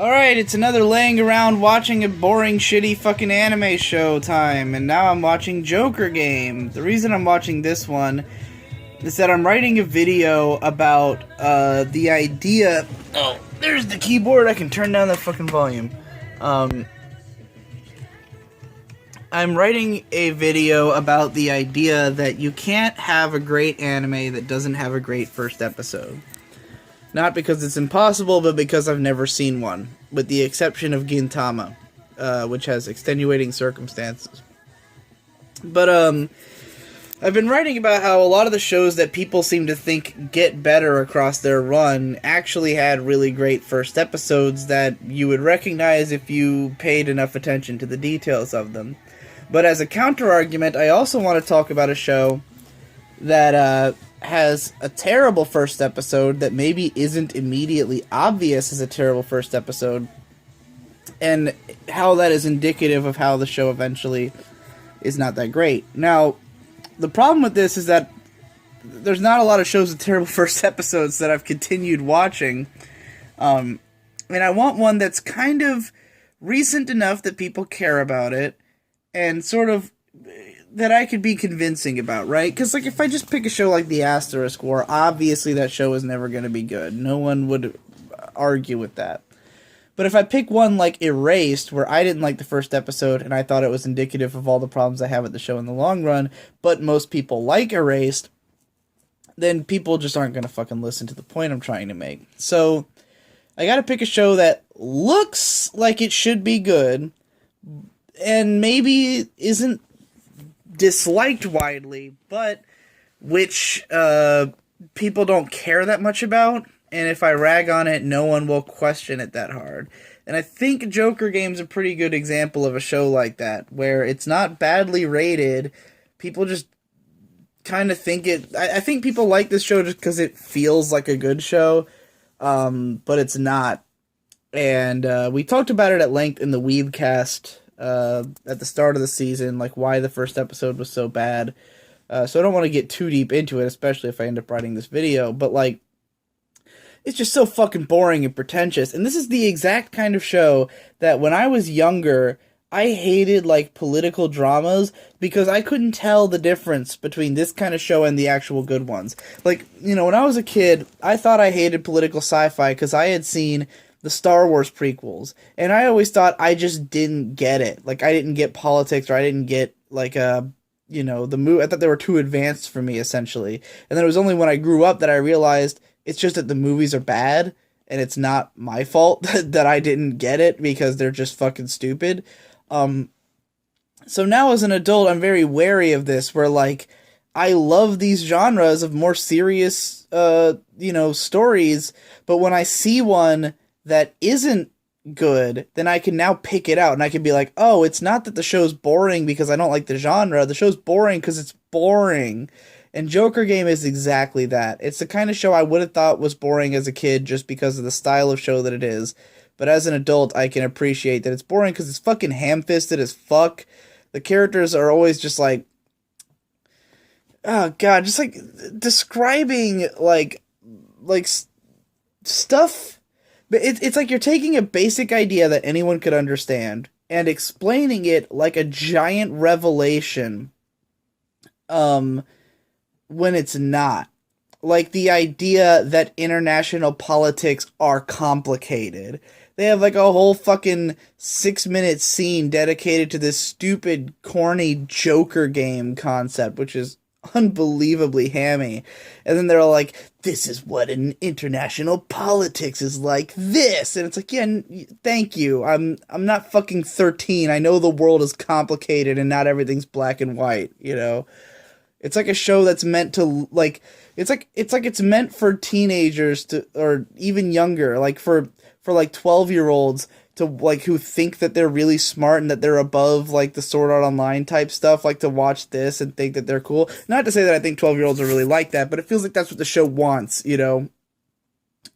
Alright, it's another laying around watching a boring, shitty fucking anime show time, and now I'm watching Joker Game. The reason I'm watching this one is that I'm writing a video about, the idea... Oh, there's the keyboard, I can turn down the fucking volume. I'm writing a video about the idea that you can't have a great anime that doesn't have a great first episode. Not because it's impossible, but because I've never seen one, with the exception of Gintama, which has extenuating circumstances. But, I've been writing about how a lot of the shows that people seem to think get better across their run actually had really great first episodes that you would recognize if you paid enough attention to the details of them. But as a counter-argument, I also want to talk about a show that, has a terrible first episode that maybe isn't immediately obvious as a terrible first episode, and how that is indicative of how the show eventually is not that great. Now, the problem with this is that there's not a lot of shows with terrible first episodes that I've continued watching, and I want one that's kind of recent enough that people care about it, and sort of that I could be convincing about, right? Because, like, if I just pick a show like The Asterisk War, obviously that show is never going to be good. No one would argue with that. But if I pick one like Erased, where I didn't like the first episode, and I thought it was indicative of all the problems I have with the show in the long run, but most people like Erased, then people just aren't going to fucking listen to the point I'm trying to make. So, I gotta pick a show that looks like it should be good, and maybe isn't disliked widely, but which people don't care that much about, and if I rag on it, no one will question it that hard. And I think Joker Game's a pretty good example of a show like that, where it's not badly rated, people just kind of think it... I think people like this show just because it feels like a good show, but it's not. And we talked about it at length in the Weebcast at the start of the season, like why the first episode was so bad. So I don't want to get too deep into it, especially if I end up writing this video, but like, it's just so fucking boring and pretentious. And this is the exact kind of show that when I was younger, I hated, like, political dramas because I couldn't tell the difference between this kind of show and the actual good ones. Like, you know, when I was a kid, I thought I hated political sci-fi because I had seen the Star Wars prequels, and I always thought I just didn't get it. Like, I didn't get politics, or I didn't get, like, you know, the movie. I thought they were too advanced for me, essentially. And then it was only when I grew up that I realized it's just that the movies are bad, and it's not my fault that I didn't get it, because they're just fucking stupid. So now as an adult, I'm very wary of this, where, like, I love these genres of more serious, you know, stories, but when I see one that isn't good, then I can now pick it out, and I can be like, oh, it's not that the show's boring because I don't like the genre, the show's boring because it's boring. And Joker Game is exactly that. It's the kind of show I would have thought was boring as a kid just because of the style of show that it is, but as an adult, I can appreciate that it's boring because it's fucking ham-fisted as fuck. The characters are always just like, oh god, just like describing like stuff. But it's like you're taking a basic idea that anyone could understand and explaining it like a giant revelation, when it's not. Like the idea that international politics are complicated. They have like a whole fucking 6-minute scene dedicated to this stupid, corny Joker Game concept, which is unbelievably hammy. And then they're all like, this is what an international politics is like this. And it's like, yeah, thank you. I'm not fucking 13. I know the world is complicated and not everything's black and white, you know? It's like a show that's meant to, like, it's meant for teenagers to, or even younger, like for like 12-year-olds to, like, who think that they're really smart and that they're above, like, the Sword Art Online type stuff, like, to watch this and think that they're cool. Not to say that I think 12-year-olds are really like that, but it feels like that's what the show wants, you know?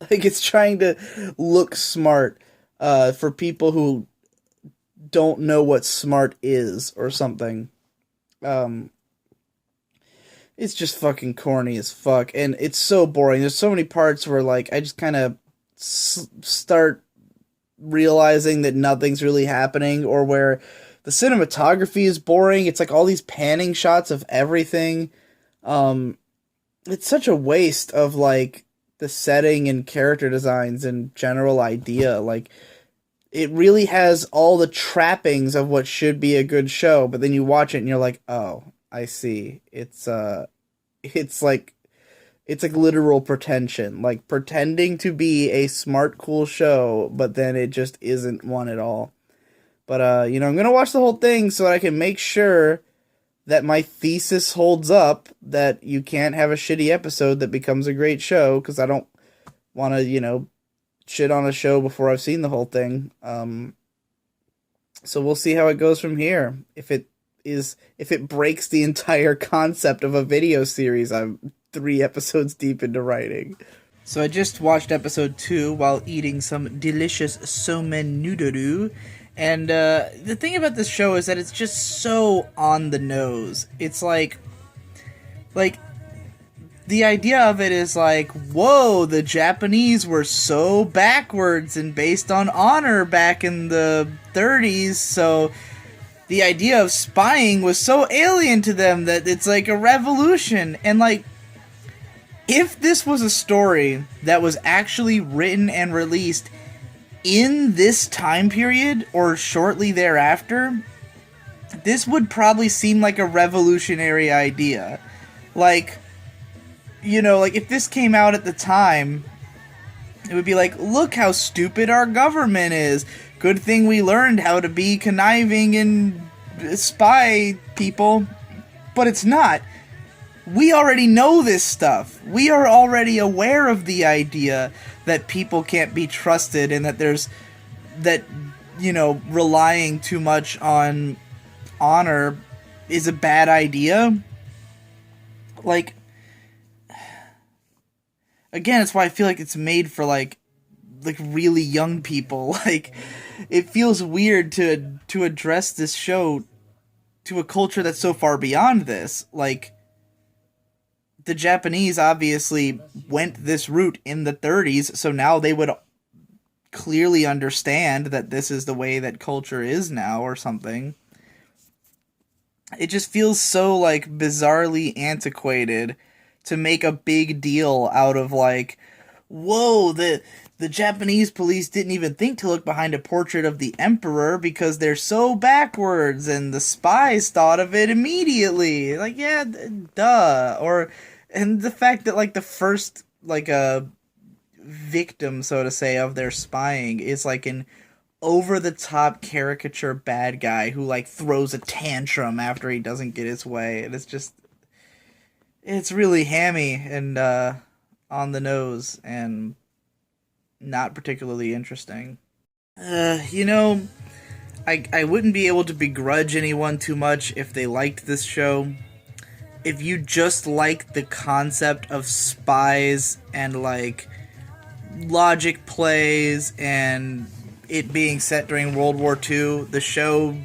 Like, it's trying to look smart, for people who don't know what smart is, or something. It's just fucking corny as fuck, and it's so boring. There's so many parts where, like, I just kind of start realizing that nothing's really happening, or where the cinematography is boring. It's like all these panning shots of everything. Um, it's such a waste of like the setting and character designs and general idea. Like it really has all the trappings of what should be a good show, but then you watch it and you're like, "Oh, I see. It's like it's like literal pretension, like pretending to be a smart, cool show, but then it just isn't one at all." But I'm gonna watch the whole thing so that I can make sure that my thesis holds up. That you can't have a shitty episode that becomes a great show, because I don't want to, shit on a show before I've seen the whole thing. So we'll see how it goes from here. If it breaks the entire concept of a video series I'm 3 episodes deep into writing. So I just watched episode 2 while eating some delicious somen noodle. And the thing about this show is that it's just so on the nose. It's like the idea of it is like, whoa, the Japanese were so backwards and based on honor back in the 30s, so the idea of spying was so alien to them that it's like a revolution. And like, if this was a story that was actually written and released in this time period or shortly thereafter, this would probably seem like a revolutionary idea. Like, like if this came out at the time, it would be like, look how stupid our government is. Good thing we learned how to be conniving and spy people. But it's not. We already know this stuff. We are already aware of the idea that people can't be trusted and that relying too much on honor is a bad idea. Like, again, it's why I feel like it's made for like really young people. Like, it feels weird to address this show to a culture that's so far beyond this. Like, the Japanese obviously went this route in the 30s, so now they would clearly understand that this is the way that culture is now or something. It just feels so like bizarrely antiquated to make a big deal out of like, whoa, the Japanese police didn't even think to look behind a portrait of the emperor because they're so backwards, and the spies thought of it immediately. Like, yeah, duh. And the fact that like the first like a victim, so to say, of their spying is like an over the top caricature bad guy who like throws a tantrum after he doesn't get his way, and it's really hammy and on the nose and not particularly interesting. I wouldn't be able to begrudge anyone too much if they liked this show. If you just like the concept of spies and like logic plays and it being set during World War II, the show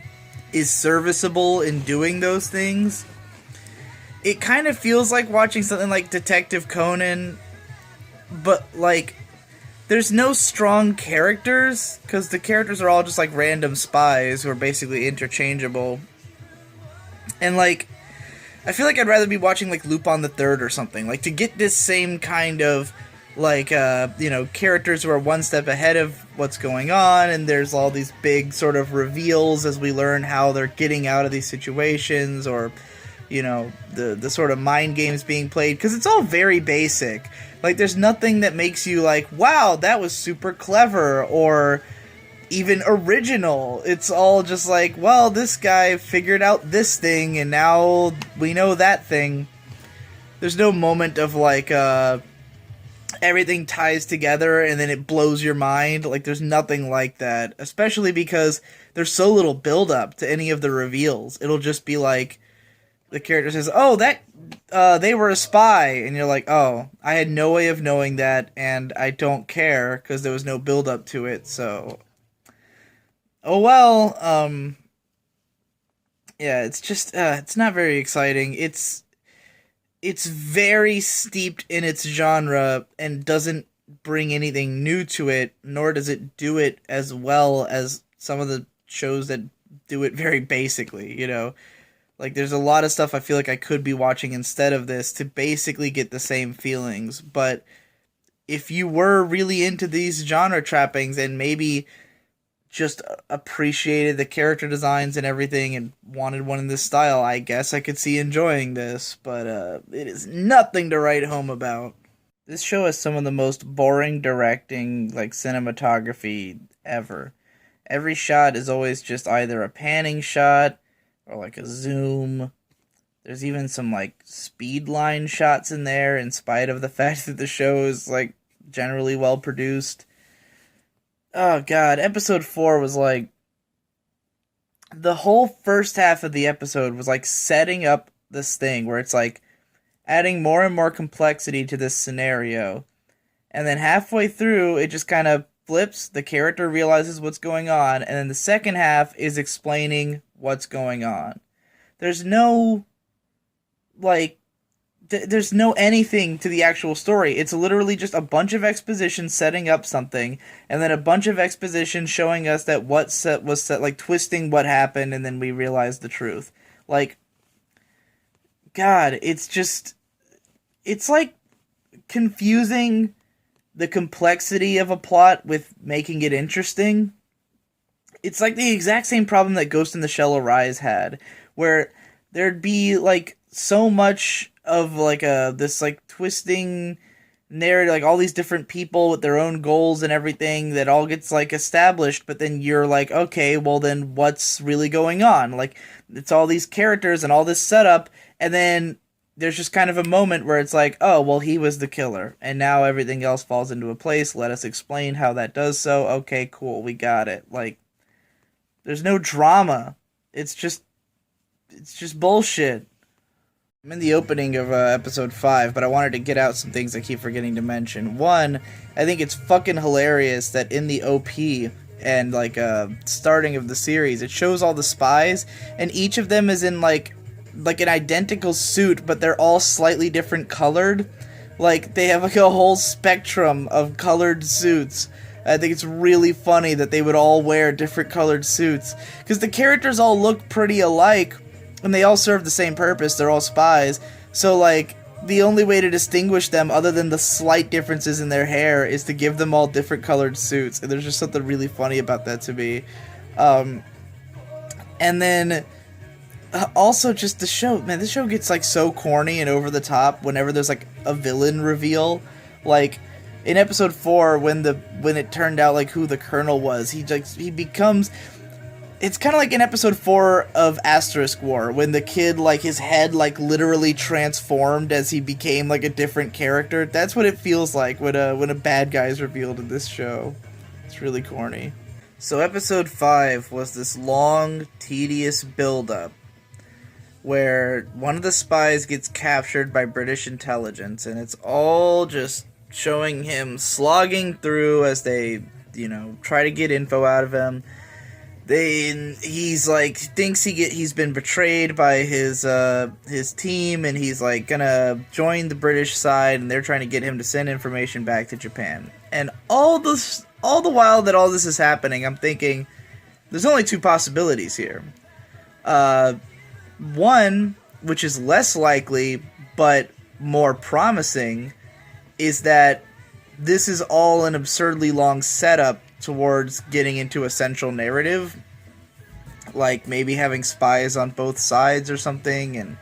is serviceable in doing those things. It kind of feels like watching something like Detective Conan, but like there's no strong characters, because the characters are all just like random spies who are basically interchangeable. And like, I feel like I'd rather be watching like Lupin the Third or something, like to get this same kind of like characters who are one step ahead of what's going on, and there's all these big sort of reveals as we learn how they're getting out of these situations, or the sort of mind games being played, because it's all very basic. Like, there's nothing that makes you like, wow, that was super clever, or even original. It's all just like, well, this guy figured out this thing, and now we know that thing. There's no moment of like, everything ties together and then it blows your mind. Like, there's nothing like that, especially because there's so little build up to any of the reveals. It'll just be like, the character says, oh, that they were a spy, and you're like, oh, I had no way of knowing that, and I don't care because there was no build up to it. So, oh well. Yeah, it's just it's not very exciting. It's very steeped in its genre and doesn't bring anything new to it, nor does it do it as well as some of the shows that do it very basically, you know? Like, there's a lot of stuff I feel like I could be watching instead of this to basically get the same feelings, but if you were really into these genre trappings and maybe just appreciated the character designs and everything and wanted one in this style, I guess I could see enjoying this, but it is nothing to write home about. This show has some of the most boring directing, like cinematography ever. Every shot is always just either a panning shot or like a zoom. There's even some like speed line shots in there in spite of the fact that the show is like generally well produced. Oh god, episode 4 was like the whole first half of the episode was like setting up this thing where it's like adding more and more complexity to this scenario. And then halfway through, it just kind of flips, the character realizes what's going on, and then the second half is explaining what's going on. There's no, like, there's no anything to the actual story. It's literally just a bunch of exposition setting up something, and then a bunch of exposition showing us that what was set, like, twisting what happened, and then we realize the truth. Like, God, it's like confusing the complexity of a plot with making it interesting. It's like the exact same problem that Ghost in the Shell Arise had, where there'd be like so much of like this like twisting narrative, like all these different people with their own goals and everything that all gets like established, but then you're like, okay, well then what's really going on? Like, it's all these characters and all this setup, and then there's just kind of a moment where it's like, oh, well, he was the killer, and now everything else falls into a place. Let us explain how that does so. Okay, cool, we got it. Like, there's no drama. It's just bullshit. I'm in the opening of episode 5, but I wanted to get out some things I keep forgetting to mention. One, I think it's fucking hilarious that in the OP and, like, starting of the series, it shows all the spies, and each of them is in, like an identical suit, but they're all slightly different colored. Like, they have, like, a whole spectrum of colored suits. I think it's really funny that they would all wear different colored suits, because the characters all look pretty alike, and they all serve the same purpose. They're all spies. So, like, the only way to distinguish them, other than the slight differences in their hair, is to give them all different colored suits. And there's just something really funny about that to me. And then also just the show, man, this show gets like so corny and over the top whenever there's like a villain reveal. Like in episode 4, when it turned out like who the Colonel was, he becomes. It's kind of like in episode 4 of Asterisk War, when the kid, like, his head, like, literally transformed as he became, like, a different character. That's what it feels like when a bad guy is revealed in this show. It's really corny. So episode 5 was this long, tedious build-up where one of the spies gets captured by British intelligence, and it's all just showing him slogging through as they, try to get info out of him. He's like thinks he's been betrayed by his team, and he's like gonna join the British side, and they're trying to get him to send information back to Japan. And all the while that all this is happening, I'm thinking there's only two possibilities here. One, which is less likely but more promising, is that this is all an absurdly long setup towards getting into a central narrative, like maybe having spies on both sides or something, and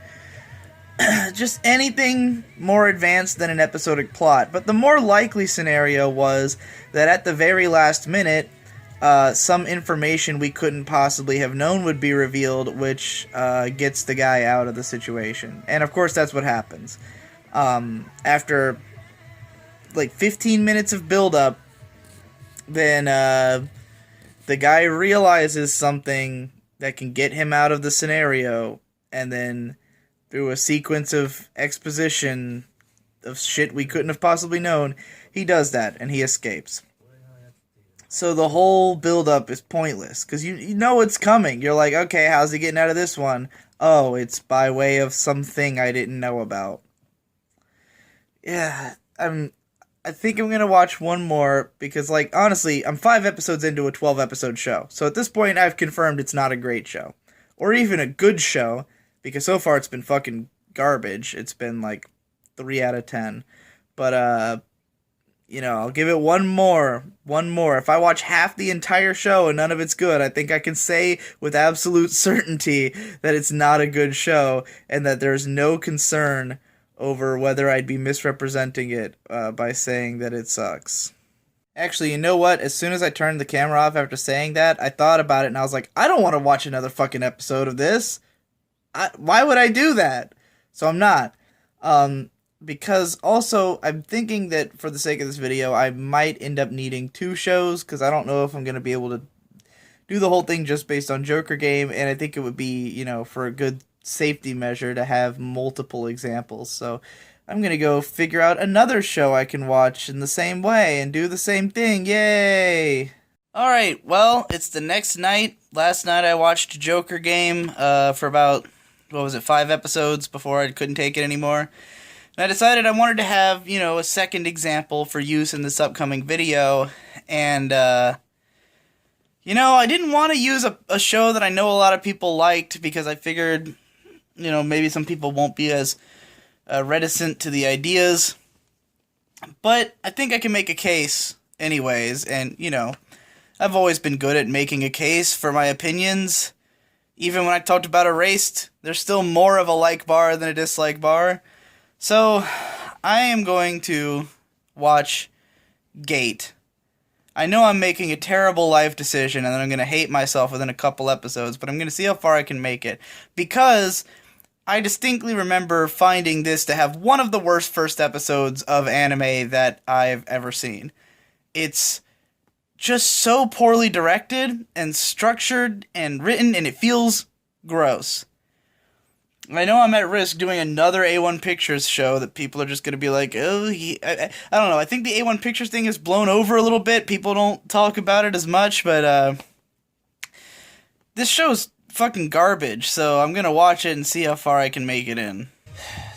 just anything more advanced than an episodic plot. But the more likely scenario was that at the very last minute, some information we couldn't possibly have known would be revealed, which gets the guy out of the situation. And of course that's what happens. After like 15 minutes of build-up, then the guy realizes something that can get him out of the scenario, and then through a sequence of exposition of shit we couldn't have possibly known, he does that, and he escapes. So the whole build-up is pointless, because you know it's coming. You're like, okay, how's he getting out of this one? Oh, it's by way of something I didn't know about. Yeah, I think I'm gonna watch one more because, like, honestly, I'm 5 episodes into a 12-episode show. So at this point, I've confirmed it's not a great show. Or even a good show, because so far it's been fucking garbage. It's been, like, 3 out of 10. But, I'll give it one more. One more. If I watch half the entire show and none of it's good, I think I can say with absolute certainty that it's not a good show and that there's no concern over whether I'd be misrepresenting it by saying that it sucks. Actually, you know what? As soon as I turned the camera off after saying that, I thought about it and I was like, I don't want to watch another fucking episode of this. Why would I do that? So I'm not. Because also, I'm thinking that for the sake of this video, I might end up needing 2 shows, because I don't know if I'm going to be able to do the whole thing just based on Joker Game, and I think it would be, for a good safety measure to have multiple examples. So I'm going to go figure out another show I can watch in the same way and do the same thing. Yay! Alright, well, it's the next night. Last night I watched Joker Game for about, 5 episodes before I couldn't take it anymore. And I decided I wanted to have, a second example for use in this upcoming video. And, I didn't want to use a show that I know a lot of people liked because I figured, maybe some people won't be as reticent to the ideas. But I think I can make a case anyways. And, I've always been good at making a case for my opinions. Even when I talked about Erased, there's still more of a like bar than a dislike bar. So, I am going to watch Gate. I know I'm making a terrible life decision and that I'm going to hate myself within a couple episodes, but I'm going to see how far I can make it. Because I distinctly remember finding this to have one of the worst first episodes of anime that I've ever seen. It's just so poorly directed and structured and written, and it feels gross. I know I'm at risk doing another A1 Pictures show that people are just going to be like, oh, I don't know. I think the A1 Pictures thing is blown over a little bit. People don't talk about it as much, but this show's fucking garbage, so I'm going to watch it and see how far I can make it in.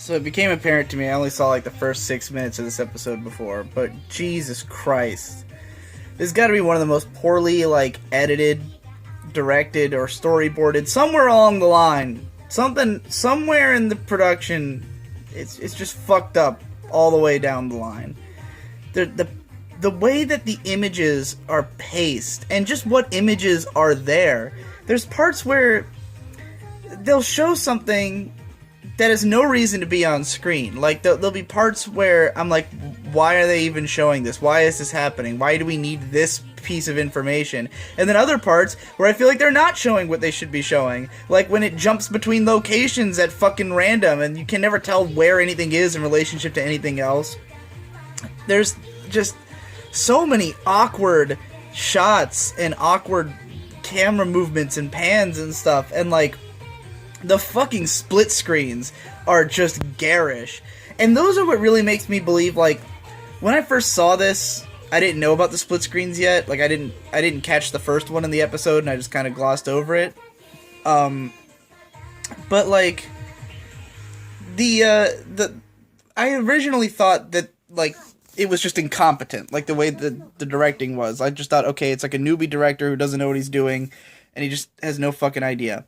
So it became apparent to me, I only saw like the first 6 minutes of this episode before, but Jesus Christ. This has got to be one of the most poorly, edited, directed, or storyboarded, somewhere along the line. Somewhere in the production, it's just fucked up all the way down the line. The way that the images are paced, and just what images are there. There's parts where they'll show something that has no reason to be on screen. Like, there'll be parts where I'm like, why are they even showing this? Why is this happening? Why do we need this piece of information? And then other parts where I feel like they're not showing what they should be showing. Like when it jumps between locations at fucking random and you can never tell where anything is in relationship to anything else. There's just so many awkward shots and awkward camera movements and pans and stuff. And the fucking split screens are just garish. And those are what really makes me believe, when I first saw this, I didn't know about the split screens yet. I didn't catch the first one in the episode, and I just kind of glossed over it. But I originally thought that it was just incompetent, the way the directing was. I just thought, okay, it's like a newbie director who doesn't know what he's doing, and he just has no fucking idea.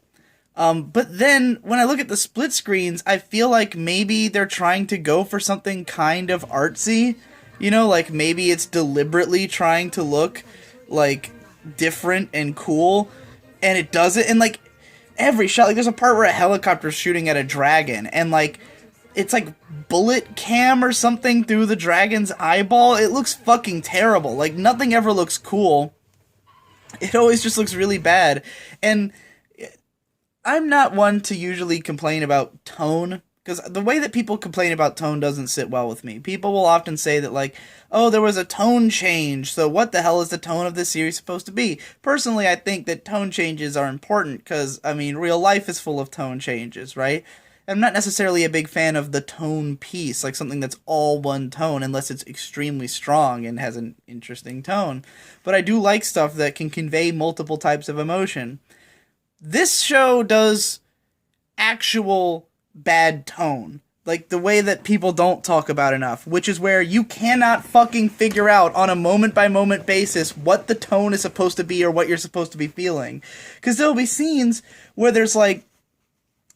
But then, when I look at the split screens, I feel like maybe they're trying to go for something kind of artsy. Maybe it's deliberately trying to look, different and cool, and it doesn't. And, every shot, there's a part where a helicopter's shooting at a dragon, and, it's bullet cam or something through the dragon's eyeball. It looks fucking terrible. Nothing ever looks cool. It always just looks really bad. And I'm not one to usually complain about tone, because the way that people complain about tone doesn't sit well with me. People will often say that, oh, there was a tone change, so what the hell is the tone of this series supposed to be? Personally, I think that tone changes are important, because, real life is full of tone changes, right? I'm not necessarily a big fan of the tone piece, something that's all one tone, unless it's extremely strong and has an interesting tone. But I do like stuff that can convey multiple types of emotion. This show does actual bad tone. like the way that people don't talk about enough, which is where you cannot fucking figure out on a moment-by-moment basis what the tone is supposed to be or what you're supposed to be feeling. Because there'll be scenes where there's like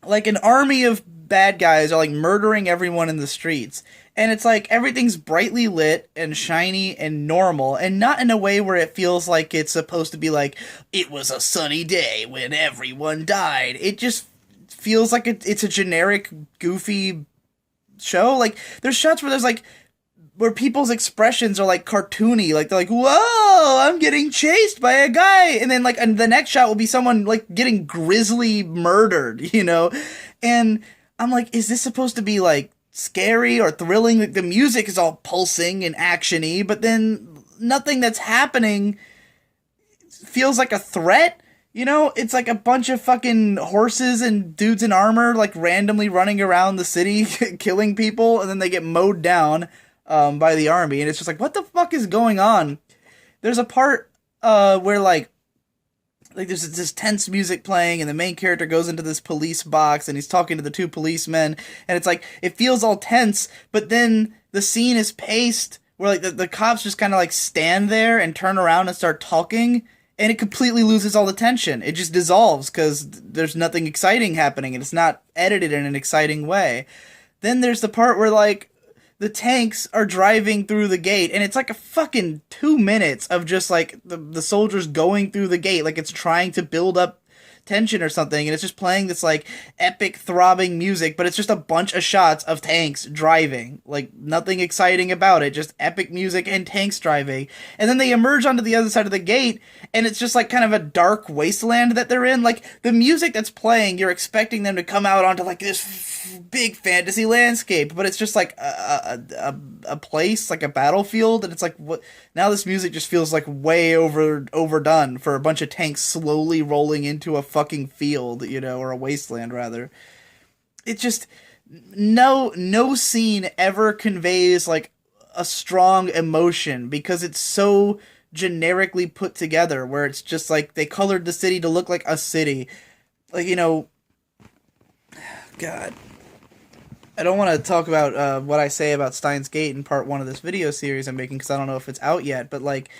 an army of bad guys are like murdering everyone in the streets. And it's like everything's brightly lit and shiny and normal, and not in a way where it feels like it's supposed to be like, it was a sunny day when everyone died. It just feels like it's a generic, goofy show. Like, there's shots where where people's expressions are like cartoony, like they're like, whoa, I'm getting chased by a guy, and then like, and the next shot will be someone like getting grisly murdered, you know? And I'm like, is this supposed to be like scary or thrilling? Like, the music is all pulsing and actiony, but then nothing that's happening feels like a threat. You know, it's like a bunch of fucking horses and dudes in armor, like, randomly running around the city, killing people, and then they get mowed down by the army, and it's just like, what the fuck is going on? There's a part where, like there's this tense music playing, and the main character goes into this police box, and he's talking to the two policemen, and it's like, it feels all tense, but then the scene is paced where, like, the cops just kind of, like, stand there and turn around and start talking, and it completely loses all the tension. It just dissolves because there's nothing exciting happening, and it's not edited in an exciting way. Then there's the part where, like, the tanks are driving through the gate, and it's like a fucking 2 minutes of just, like, the soldiers going through the gate, like it's trying to build up tension or something, and it's just playing this, like, epic throbbing music, but it's just a bunch of shots of tanks driving. Like, nothing exciting about it, just epic music and tanks driving. And then they emerge onto the other side of the gate, and it's just, like, kind of a dark wasteland that they're in. Like, the music that's playing, you're expecting them to come out onto, like, this big fantasy landscape, but it's just, like, a place, like a battlefield, and it's like, what? Now this music just feels, like, way overdone for a bunch of tanks slowly rolling into a fucking field, you know, or a wasteland rather. It just, no scene ever conveys like a strong emotion because it's so generically put together, where it's just like they colored the city to look like a city. Like, you know, God, I don't want to talk about what I say about Steins Gate in part 1 of this video series I'm making, because I don't know if it's out yet, but like,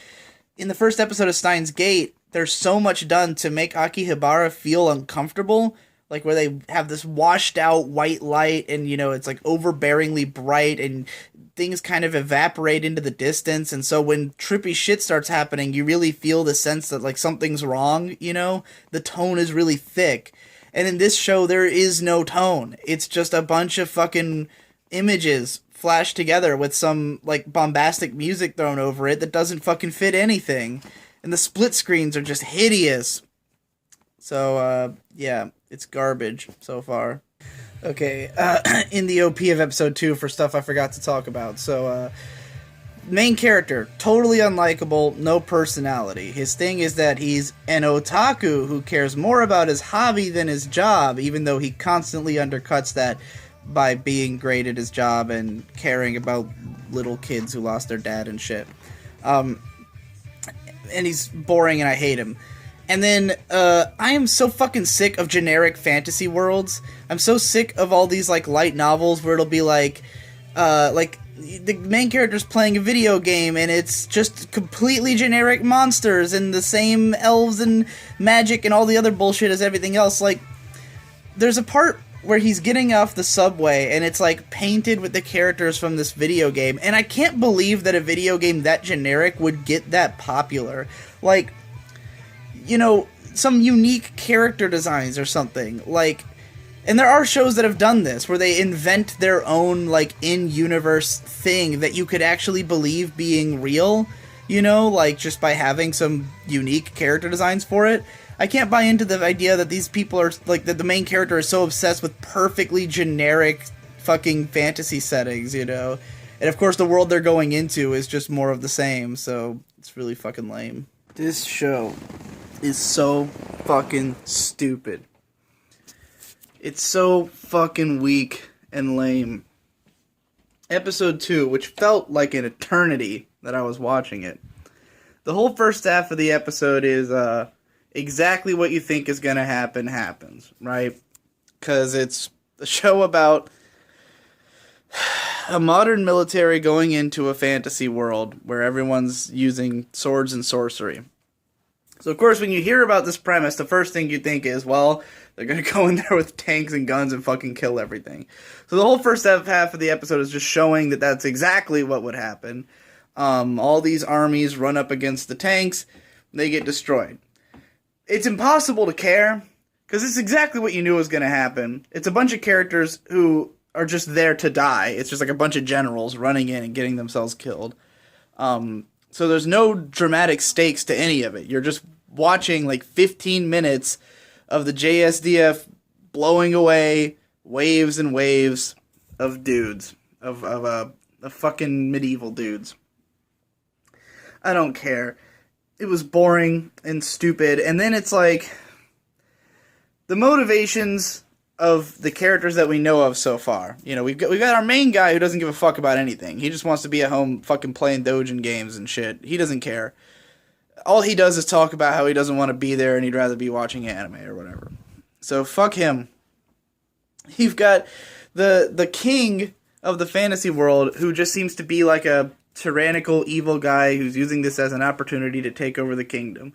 in the first episode of Steins Gate, there's so much done to make Akihabara feel uncomfortable, like where they have this washed out white light, and, you know, it's like overbearingly bright, and things kind of evaporate into the distance, and so when trippy shit starts happening, you really feel the sense that, like, something's wrong, you know? The tone is really thick. And in this show, there is no tone. It's just a bunch of fucking images flashed together with some, like, bombastic music thrown over it that doesn't fucking fit anything. And the split screens are just hideous. So, yeah, it's garbage so far. Okay, in the OP of episode 2 for stuff I forgot to talk about. So, main character, totally unlikable, no personality. His thing is that he's an otaku who cares more about his hobby than his job, even though he constantly undercuts that by being great at his job and caring about little kids who lost their dad and shit. And he's boring and I hate him. And then, I am so fucking sick of generic fantasy worlds. I'm so sick of all these, like, light novels where it'll be like, the main character's playing a video game and it's just completely generic monsters and the same elves and magic and all the other bullshit as everything else. Like, there's a part where he's getting off the subway and it's, like, painted with the characters from this video game, and I can't believe that a video game that generic would get that popular. Like, you know, some unique character designs or something. Like, and there are shows that have done this, where they invent their own, like, in-universe thing that you could actually believe being real, you know, like, just by having some unique character designs for it. I can't buy into the idea that these people are, like, that the main character is so obsessed with perfectly generic fucking fantasy settings, you know? And of course the world they're going into is just more of the same, so it's really fucking lame. This show is so fucking stupid. It's so fucking weak and lame. Episode 2, which felt like an eternity that I was watching it. The whole first half of the episode is, exactly what you think is gonna happen happens, right? Because it's a show about A modern military going into a fantasy world where everyone's using swords and sorcery. So, of course, when you hear about this premise, the first thing you think is, well, they're going to go in there with tanks and guns and fucking kill everything. So the whole first half of the episode is just showing that that's exactly what would happen. All these armies run up against the tanks, they get destroyed. It's impossible to care, because it's exactly what you knew was going to happen. It's a bunch of characters who are just there to die. It's just like a bunch of generals running in and getting themselves killed. So there's no dramatic stakes to any of it. You're just watching like 15 minutes of the JSDF blowing away waves and waves of dudes. Of fucking medieval dudes. I don't care. It was boring and stupid. And then it's like, the motivations of the characters that we know of so far. You know, we've got our main guy who doesn't give a fuck about anything. He just wants to be at home fucking playing Dojin games and shit. He doesn't care. All he does is talk about how he doesn't want to be there and he'd rather be watching anime or whatever. So fuck him. You've got the king of the fantasy world who just seems to be like a tyrannical evil guy who's using this as an opportunity to take over the kingdom.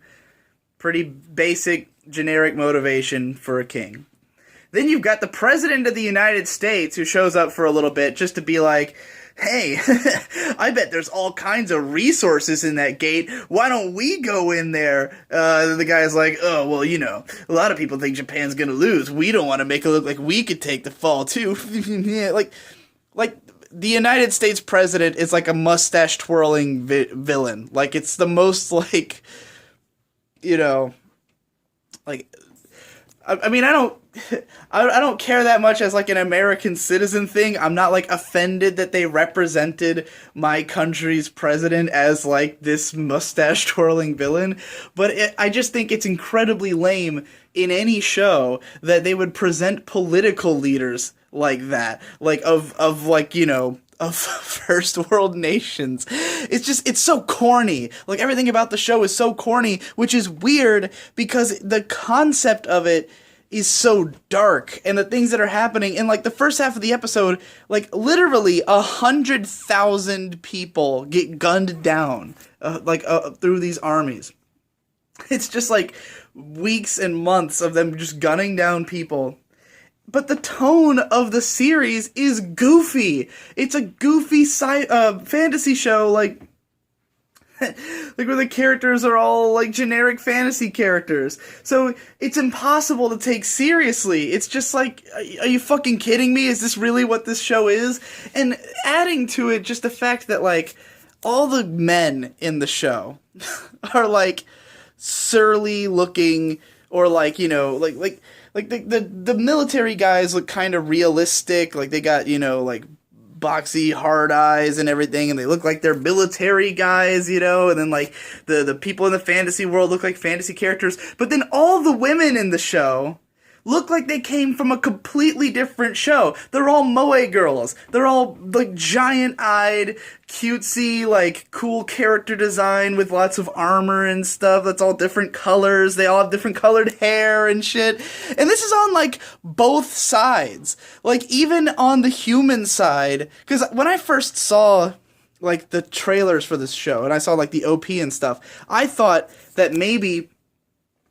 Pretty basic, generic motivation for a king. Then you've got the president of the United States who shows up for a little bit just to be like, hey, I bet there's all kinds of resources in that gate. Why don't we go in there? The guy's like, oh, well, you know, a lot of people think Japan's going to lose. We don't want to make it look like we could take the fall, too. Yeah, like the United States president is like a mustache-twirling villain. Like, it's the most, like, you know, like, I mean, I don't care that much as like an American citizen thing. I'm not like offended that they represented my country's president as like this mustache twirling villain, but I just think it's incredibly lame in any show that they would present political leaders like that, like of like, you know, of first world nations. It's so corny. Like, everything about the show is so corny, which is weird because the concept of it is so dark, and the things that are happening in like the first half of the episode, like literally 100,000 people get gunned down, through these armies. It's just like weeks and months of them just gunning down people. But the tone of the series is goofy. It's a goofy fantasy show, like where the characters are all like generic fantasy characters. So it's impossible to take seriously. It's just like, are you fucking kidding me? Is this really what this show is? And adding to it just the fact that like all the men in the show are like surly looking, or like, you know, like the military guys look kind of realistic. Like, they got, you know, like boxy hard eyes and everything, and they look like they're military guys, you know, and then like the people in the fantasy world look like fantasy characters. But then all the women in the show look like they came from a completely different show. They're all moe girls. They're all like giant-eyed, cutesy, like cool character design with lots of armor and stuff that's all different colors. They all have different colored hair and shit. And this is on like both sides. Like, even on the human side, because when I first saw like the trailers for this show and I saw like the OP and stuff, I thought that maybe,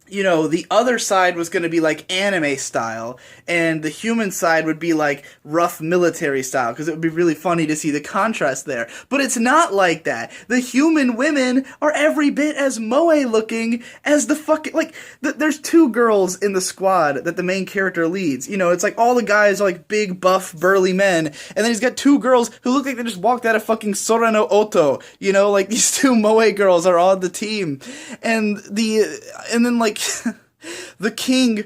you know, the other side was going to be like anime style, and the human side would be like rough military style, because it would be really funny to see the contrast there. But it's not like that. The human women are every bit as moe looking as the fucking, like, there's two girls in the squad that the main character leads. You know, it's like all the guys are like big, buff, burly men, and then he's got two girls who look like they just walked out of fucking Sora no Oto. You know, like, these two moe girls are on the team. And then like the king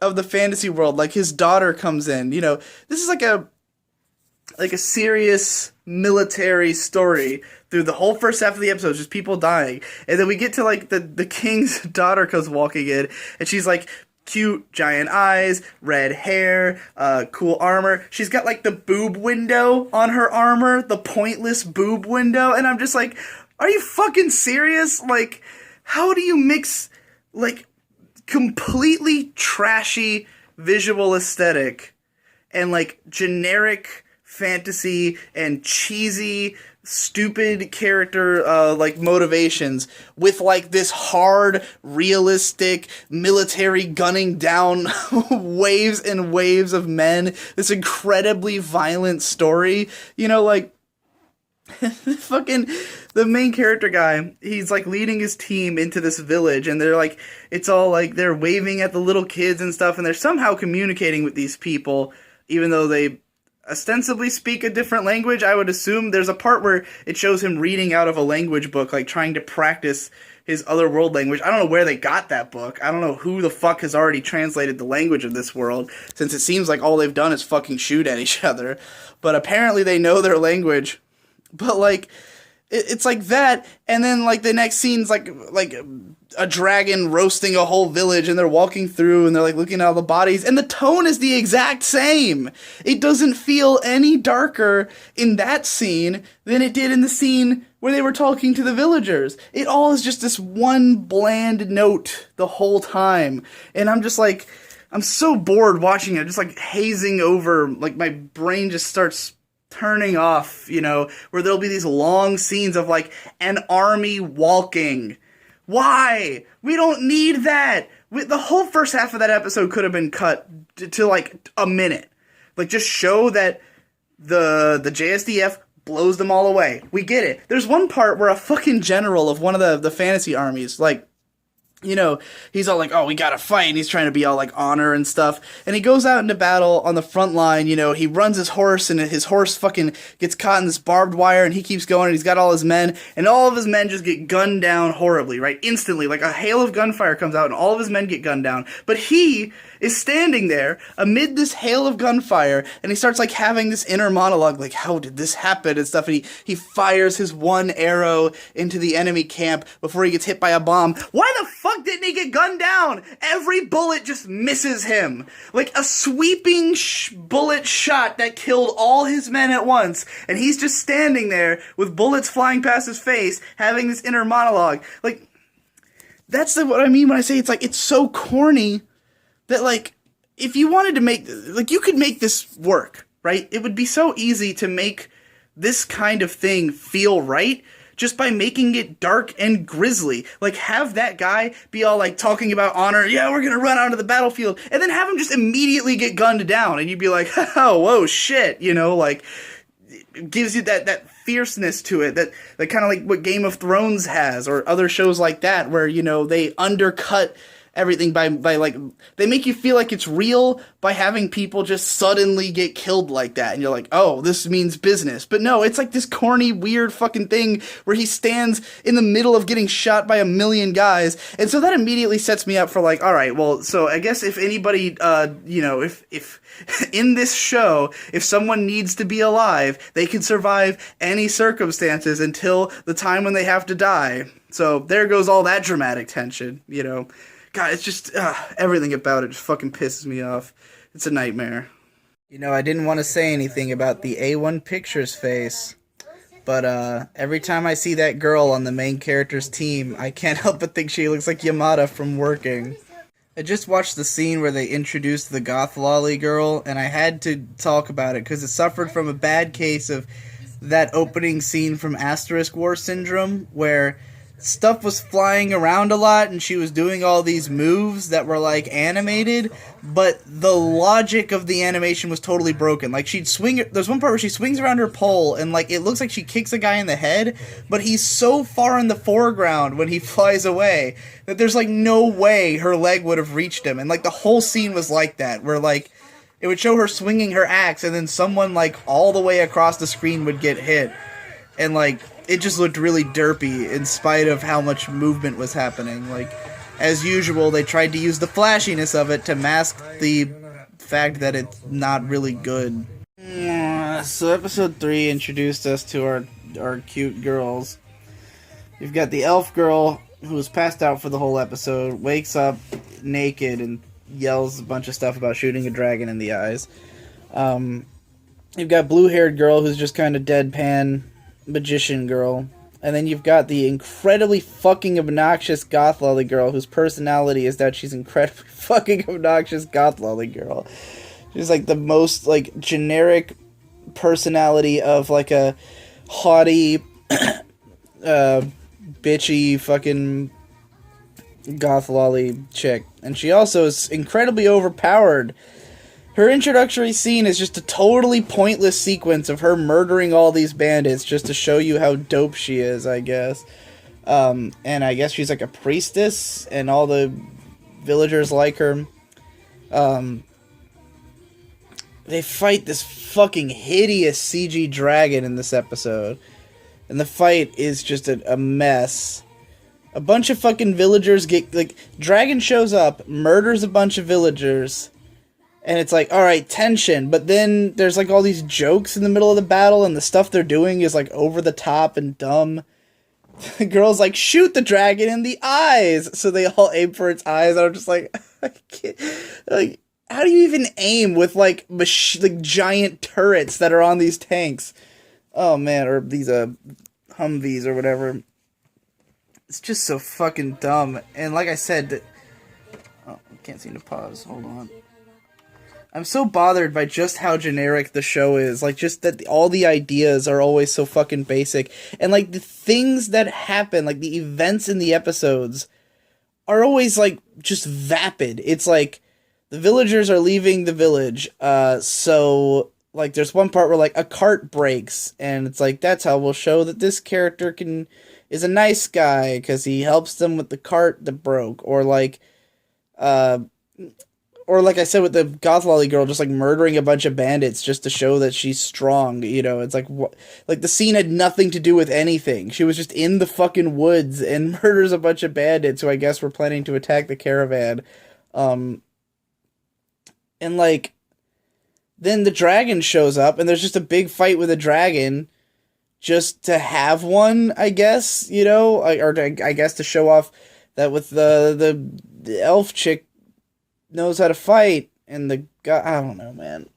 of the fantasy world, like, his daughter comes in. You know, this is like a serious military story through the whole first half of the episode, just people dying. And then we get to like the king's daughter comes walking in, and she's like cute, giant eyes, red hair, cool armor. She's got like the boob window on her armor, the pointless boob window, and I'm just like, are you fucking serious? Like, how do you mix like completely trashy visual aesthetic and like generic fantasy and cheesy, stupid character like motivations with like this hard, realistic military gunning down waves and waves of men, this incredibly violent story, you know, like fucking the main character guy, he's like leading his team into this village, and they're like, it's all like they're waving at the little kids and stuff, and they're somehow communicating with these people even though they ostensibly speak a different language. I would assume there's a part where it shows him reading out of a language book, like trying to practice his other world language. I don't know where they got that book. I don't know who the fuck has already translated the language of this world, since it seems like all they've done is fucking shoot at each other. But apparently they know their language. But like, it's like that, and then like the next scene's like a dragon roasting a whole village, and they're walking through and they're like looking at all the bodies, and the tone is the exact same. It doesn't feel any darker in that scene than it did in the scene where they were talking to the villagers. It all is just this one bland note the whole time, and I'm just like, I'm so bored watching it, just like hazing over, like my brain just starts turning off, you know, where there'll be these long scenes of like an army walking. Why? We don't need that. The whole first half of that episode could have been cut to like a minute. Like, just show that the JSDF blows them all away. We get it. There's one part where a fucking general of one of the fantasy armies, like, you know, he's all like, oh, we gotta fight, and he's trying to be all like honor and stuff, and he goes out into battle on the front line, you know, he runs his horse, and his horse fucking gets caught in this barbed wire, and he keeps going, and he's got all his men, and all of his men just get gunned down horribly, right, instantly, like a hail of gunfire comes out, and all of his men get gunned down, but he is standing there amid this hail of gunfire, and he starts like having this inner monologue, like, how did this happen and stuff, and he fires his one arrow into the enemy camp before he gets hit by a bomb. Why the fuck didn't he get gunned down? Every bullet just misses him. Like a sweeping bullet shot that killed all his men at once, and he's just standing there with bullets flying past his face, having this inner monologue. Like, that's what I mean when I say it's like, it's so corny that, like, if you wanted to make, like, you could make this work, right? It would be so easy to make this kind of thing feel right just by making it dark and grisly. Like, have that guy be all, like, talking about honor, yeah, we're gonna run onto the battlefield, and then have him just immediately get gunned down, and you'd be like, oh, whoa, shit, you know, like, it gives you that fierceness to it, that kind of like what Game of Thrones has, or other shows like that, where, you know, they undercut everything by like, they make you feel like it's real by having people just suddenly get killed like that, and you're like, oh, this means business. But no, it's like this corny, weird fucking thing where he stands in the middle of getting shot by a million guys, and so that immediately sets me up for like, alright, well, so I guess if anybody, you know, if in this show, if someone needs to be alive, they can survive any circumstances until the time when they have to die. So there goes all that dramatic tension, you know. God, it's just, everything about it just fucking pisses me off. It's a nightmare. You know, I didn't want to say anything about the A1 Pictures face, but every time I see that girl on the main character's team, I can't help but think she looks like Yamada from Working. I just watched the scene where they introduced the goth lolly girl, and I had to talk about it because it suffered from a bad case of that opening scene from Asterisk War Syndrome, where stuff was flying around a lot and she was doing all these moves that were like animated, but the logic of the animation was totally broken. Like, she'd swing, there's one part where she swings around her pole and like it looks like she kicks a guy in the head, but he's so far in the foreground when he flies away that there's like no way her leg would have reached him. And like the whole scene was like that, where like it would show her swinging her axe and then someone like all the way across the screen would get hit, and like it just looked really derpy in spite of how much movement was happening. Like, as usual, they tried to use the flashiness of it to mask the fact that it's not really good. So episode 3 introduced us to our cute girls. You've got the elf girl who was passed out for the whole episode, wakes up naked and yells a bunch of stuff about shooting a dragon in the eyes. You've got blue-haired girl who's just kind of deadpan magician girl, and then you've got the incredibly fucking obnoxious goth lolly girl whose personality is that she's incredibly fucking obnoxious goth lolly girl. She's like the most like generic personality of like a haughty, bitchy fucking goth lolly chick. And she also is incredibly overpowered. Her introductory scene is just a totally pointless sequence of her murdering all these bandits just to show you how dope she is, I guess. And I guess she's like a priestess, and all the villagers like her. They fight this fucking hideous CG dragon in this episode. And the fight is just a mess. A bunch of fucking villagers get, like, dragon shows up, murders a bunch of villagers, and it's like, alright, tension, but then there's like all these jokes in the middle of the battle, and the stuff they're doing is like over the top and dumb. The girl's like, shoot the dragon in the eyes! So they all aim for its eyes, and I'm just like, I can't, like, how do you even aim with like giant turrets that are on these tanks? Oh man, or these Humvees or whatever. It's just so fucking dumb. And like I said, oh, I can't seem to pause. Hold on. I'm so bothered by just how generic the show is. Like, just that all the ideas are always so fucking basic. And like the things that happen, like the events in the episodes, are always like just vapid. It's like the villagers are leaving the village. So like there's one part where like a cart breaks, and it's like, that's how we'll show that this character is a nice guy because he helps them with the cart that broke. Or like I said with the goth lolly girl, just like murdering a bunch of bandits just to show that she's strong. You know, it's like like the scene had nothing to do with anything. She was just in the fucking woods and murders a bunch of bandits who I guess were planning to attack the caravan. And like, then the dragon shows up, and there's just a big fight with a dragon, just to have one, I guess, you know, or I guess to show off that with the elf chick knows how to fight, and the guy, I don't know, man.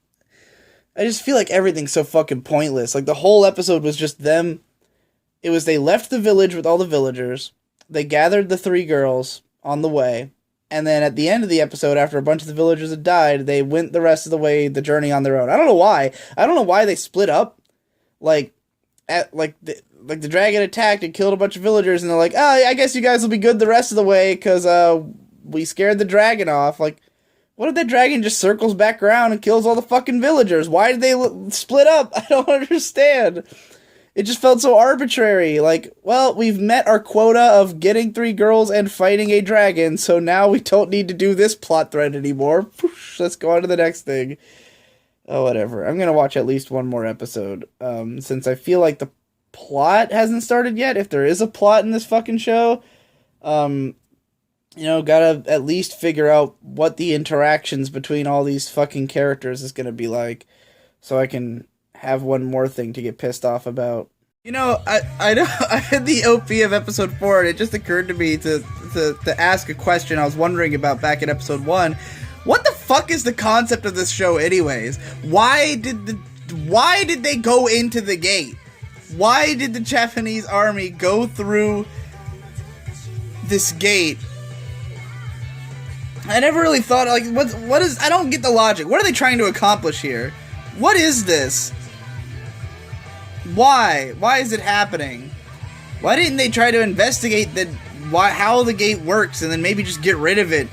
I just feel like everything's so fucking pointless. Like, the whole episode was just them. It was they left the village with all the villagers, they gathered the 3 girls on the way, and then at the end of the episode, after a bunch of the villagers had died, they went the rest of the way, the journey on their own. I don't know why. I don't know why they split up. Like, the dragon attacked and killed a bunch of villagers, and they're like, oh, I guess you guys will be good the rest of the way, because, we scared the dragon off. Like, what if that dragon just circles back around and kills all the fucking villagers? Why did they split up? I don't understand. It just felt so arbitrary. Like, well, we've met our quota of getting 3 girls and fighting a dragon, so now we don't need to do this plot thread anymore. Let's go on to the next thing. Oh, whatever. I'm gonna watch at least one more episode, since I feel like the plot hasn't started yet, if there is a plot in this fucking show. You know, gotta at least figure out what the interactions between all these fucking characters is gonna be like, so I can have one more thing to get pissed off about. You know, I know I had the OP of episode 4, and it just occurred to me to ask a question I was wondering about back in episode 1. What the fuck is the concept of this show anyways? Why did they go into the gate? Why did the Japanese army go through this gate? I never really thought, like, what is, I don't get the logic. What are they trying to accomplish here? What is this? Why? Why is it happening? Why didn't they try to investigate how the gate works and then maybe just get rid of it?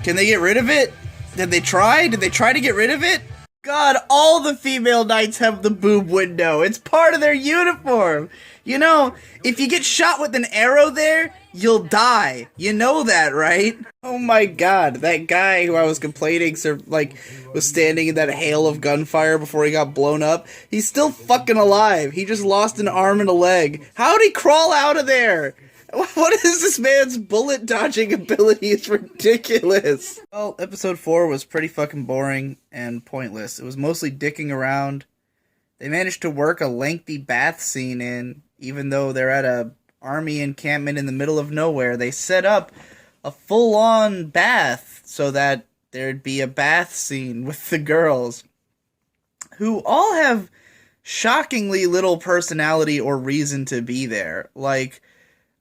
Can they get rid of it? Did they try? Did they try to get rid of it? God, all the female knights have the boob window. It's part of their uniform. You know, if you get shot with an arrow there, you'll die. You know that, right? Oh my god, that guy who I was complaining was standing in that hail of gunfire before he got blown up. He's still fucking alive. He just lost an arm and a leg. How'd he crawl out of there? What is this man's bullet dodging ability? It's ridiculous. Well, episode 4 was pretty fucking boring and pointless. It was mostly dicking around. They managed to work a lengthy bath scene in, even though they're at a army encampment in the middle of nowhere. They set up a full-on bath so that there'd be a bath scene with the girls, who all have shockingly little personality or reason to be there. Like,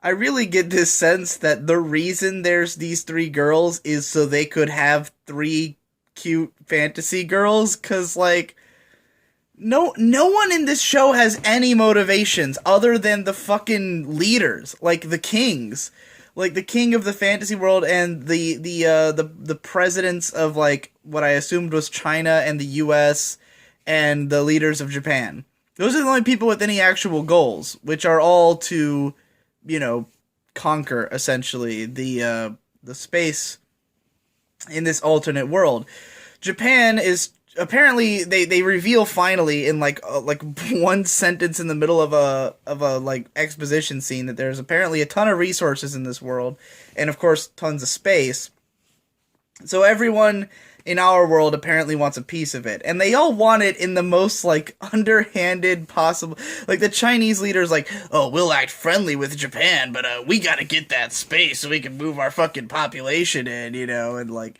I really get this sense that the reason there's these 3 girls is so they could have 3 cute fantasy girls, 'cause, like, no one in this show has any motivations other than the fucking leaders, like the kings, like the king of the fantasy world and the presidents of like what I assumed was China and the U.S. and the leaders of Japan. Those are the only people with any actual goals, which are all to, conquer essentially the space in this alternate world. Japan is apparently they reveal finally in like one sentence in the middle of a like exposition scene that there's apparently a ton of resources in this world, and of course tons of space. So everyone in our world apparently wants a piece of it, and they all want it in the most like underhanded possible. Like the Chinese leaders like, oh, we'll act friendly with Japan, but we gotta get that space so we can move our fucking population in, and like,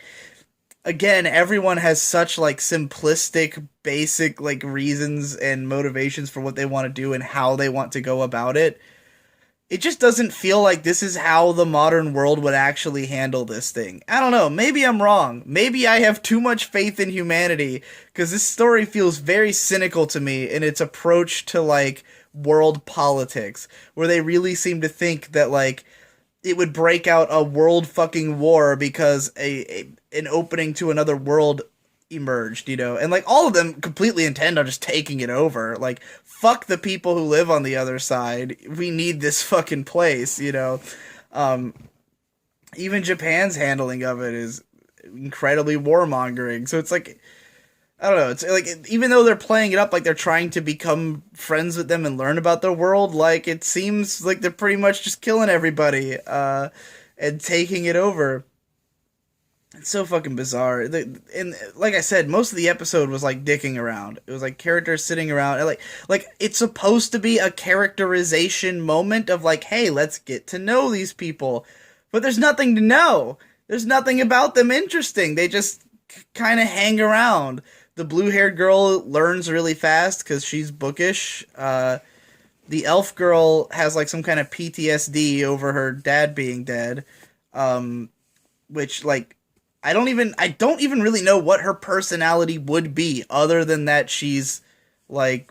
again, everyone has such like simplistic, basic like reasons and motivations for what they want to do and how they want to go about it. It just doesn't feel like this is how the modern world would actually handle this thing. I don't know. Maybe I'm wrong. Maybe I have too much faith in humanity, because this story feels very cynical to me in its approach to like world politics, where they really seem to think that like it would break out a world fucking war because an opening to another world emerged, and like all of them completely intend on just taking it over. Like, fuck the people who live on the other side. We need this fucking place, Even Japan's handling of it is incredibly warmongering. So it's like, I don't know. It's like, even though they're playing it up like they're trying to become friends with them and learn about their world, like it seems like they're pretty much just killing everybody and taking it over. It's so fucking bizarre. And like I said, most of the episode was like dicking around. It was like characters sitting around. And like it's supposed to be a characterization moment of like, hey, let's get to know these people. But there's nothing to know. There's nothing about them interesting. They just kind of hang around. The blue-haired girl learns really fast because she's bookish. The elf girl has like some kind of PTSD over her dad being dead. Which like, I don't even really know what her personality would be other than that she's like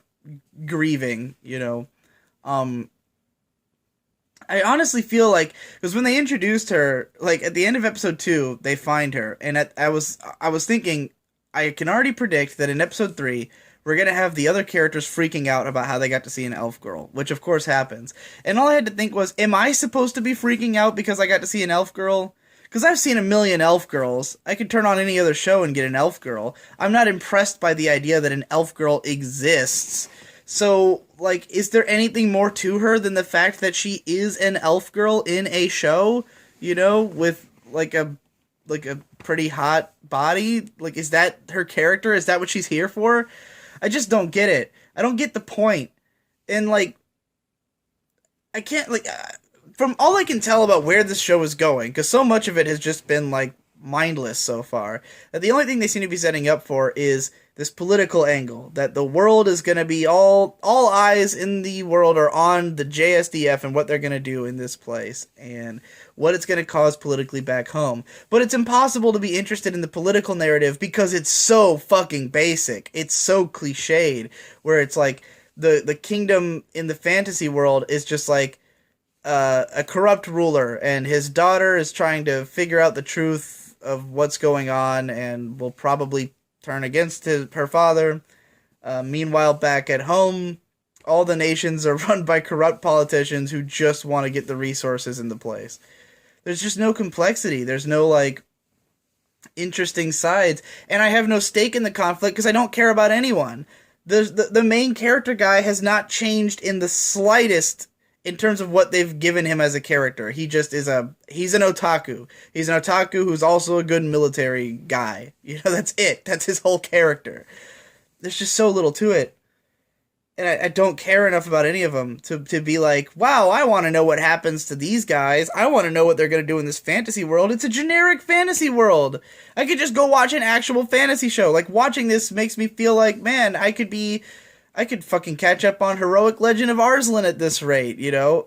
grieving, I honestly feel like, because when they introduced her, like at the end of episode 2, they find her, and I was thinking, I can already predict that in episode 3, we're gonna have the other characters freaking out about how they got to see an elf girl, which of course happens. And all I had to think was, am I supposed to be freaking out because I got to see an elf girl? Because I've seen a million elf girls. I could turn on any other show and get an elf girl. I'm not impressed by the idea that an elf girl exists. So, like, is there anything more to her than the fact that she is an elf girl in a show? With like a pretty hot body? Like, is that her character? Is that what she's here for? I just don't get it. I don't get the point. And like, I can't like... from all I can tell about where this show is going, because so much of it has just been, like, mindless so far, that the only thing they seem to be setting up for is this political angle, that the world is going to be all eyes in the world are on the JSDF and what they're going to do in this place, and what it's going to cause politically back home. But it's impossible to be interested in the political narrative because it's so fucking basic. It's so cliched, where it's like, the kingdom in the fantasy world is just like, a corrupt ruler, and his daughter is trying to figure out the truth of what's going on and will probably turn against her father. Meanwhile, back at home, all the nations are run by corrupt politicians who just want to get the resources in the place. There's just no complexity. There's no, like, interesting sides. And I have no stake in the conflict because I don't care about anyone. The main character guy has not changed in the slightest in terms of what they've given him as a character. He just is he's an otaku. He's an otaku who's also a good military guy. That's it. That's his whole character. There's just so little to it. And I don't care enough about any of them to be like, wow, I want to know what happens to these guys. I want to know what they're going to do in this fantasy world. It's a generic fantasy world. I could just go watch an actual fantasy show. Like, watching this makes me feel like, man, I could fucking catch up on Heroic Legend of Arslan at this rate,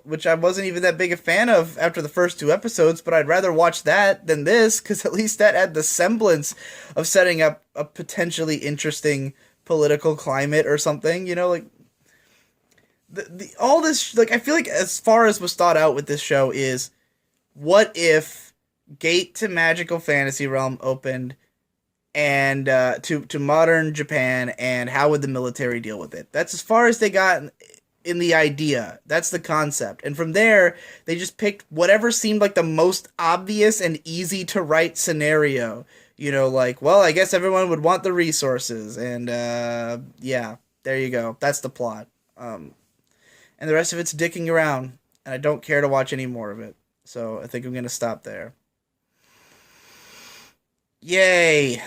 which I wasn't even that big a fan of after the first 2 episodes, but I'd rather watch that than this, because at least that had the semblance of setting up a potentially interesting political climate or something. You know, like all this. Like I feel like as far as was thought out with this show is, what if Gate to Magical Fantasy Realm opened and to modern Japan, and how would the military deal with it? That's as far as they got in the idea. That's the concept. And from there, they just picked whatever seemed like the most obvious and easy to write scenario. You know, like, well, I guess everyone would want the resources. And yeah, there you go. That's the plot. And the rest of it's dicking around. And I don't care to watch any more of it. So I think I'm going to stop there. Yay.